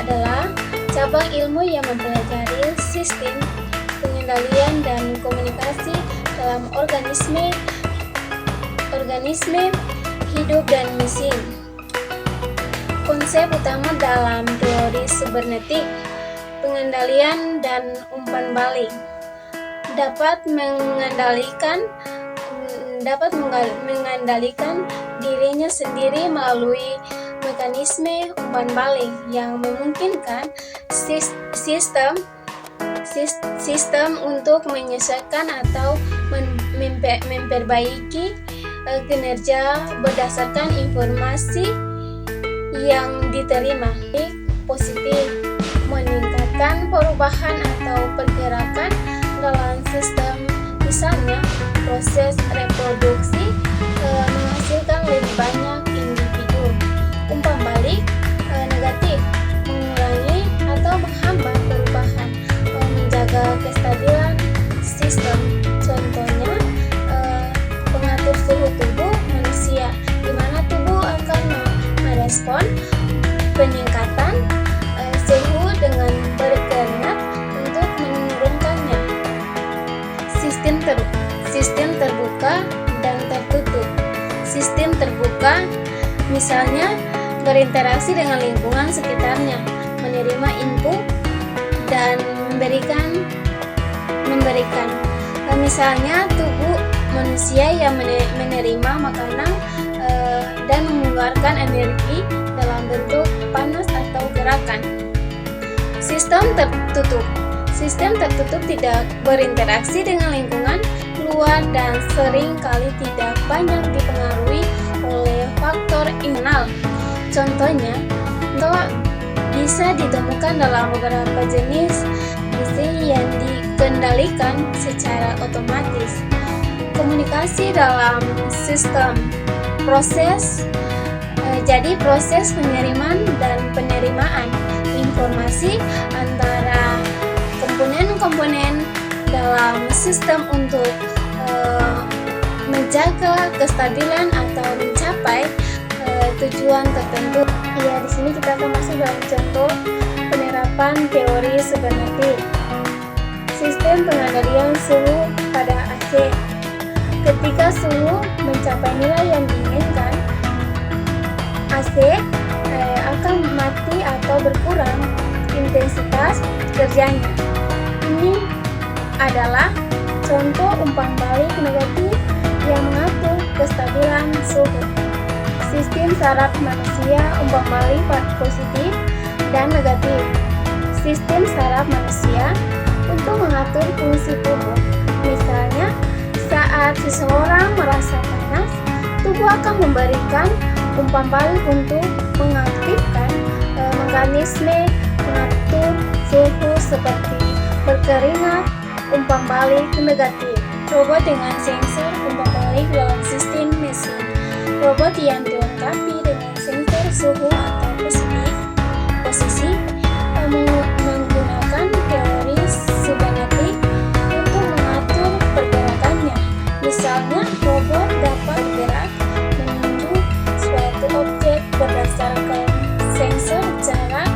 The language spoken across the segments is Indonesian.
adalah cabang ilmu yang mempelajari sistem pengendalian dan komunikasi dalam organisme hidup dan mesin. Konsep utama dalam teori sibernetik, pengendalian dan umpan balik dapat mengendalikan dirinya sendiri melalui mekanisme umpan balik yang memungkinkan sistem untuk menyesuaikan atau memperbaiki kinerja berdasarkan informasi yang diterima. Positif meningkatkan perubahan atau pergerakan dalam sistem, misalnya proses reproduksi menghasilkan lebih banyak individu. Umpan balik negatif mengurangi atau menghambat perubahan, menjaga kestabilan sistem. Contohnya pengatur suhu tubuh manusia, di mana tubuh akan merespon peningkatan suhu dengan berkeringat untuk menurunkannya. Sistem terbuka dan tertutup. Sistem terbuka misalnya berinteraksi dengan lingkungan sekitarnya, menerima input dan memberikan. Misalnya tubuh manusia yang menerima makanan dan mengeluarkan energi dalam bentuk panas atau gerakan. Sistem tertutup. Sistem tertutup tidak berinteraksi dengan lingkungan luar dan sering kali tidak banyak dipengaruhi oleh faktor internal. Contohnya, bisa ditemukan dalam beberapa jenis mesin yang dikendalikan secara otomatis. Komunikasi dalam sistem proses pengiriman dan penerimaan informasi antara komponen-komponen dalam sistem untuk menjaga kestabilan atau mencapai tujuan tertentu. Ya, di sini kita akan masuk dalam contoh penerapan teori sibernetik. Sistem pengendalian suhu pada AC. Ketika suhu mencapai nilai yang diinginkan, AC akan mati atau berkurang intensitas kerjanya. Ini adalah contoh umpan balik negatif yang mengatur kestabilan suhu. Sistem saraf manusia umpan balik positif dan negatif. Sistem saraf manusia untuk mengatur fungsi tubuh. Misalnya, saat seseorang merasa panas, tubuh akan memberikan umpan balik untuk mengaktifkan mekanisme mengatur suhu seperti berkeringat. Umpan balik negatif. Robot dengan sensor umpan balik dalam sistem mesin. Robot yang dilengkapi dengan sensor suhu atau posisi menggunakan teori sibernetik untuk mengatur pergerakannya. Misalnya, robot dapat bergerak menuju suatu objek berdasarkan sensor jarak,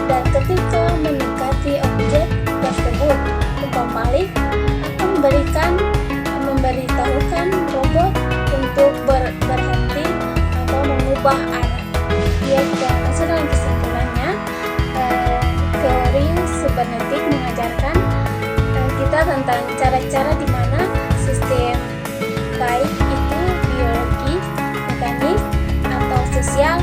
dan ketika mendekati objek tersebut, umpan balik akan memberitahukan robot untuk berhenti atau mengubah arah. Ya, kita masuk dalam kesimpulannya. Teori sibernetik mengajarkan kita tentang cara-cara di mana sistem, baik itu biologis, mekanis, atau sosial,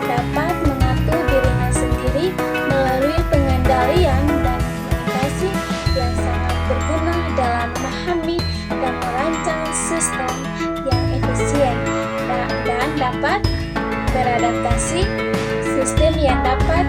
dapat mengatur dirinya sendiri melalui pengendalian dan komunikasi yang sangat berguna dalam memahami dan merancang sistem yang efisien dan dapat beradaptasi, sistem yang dapat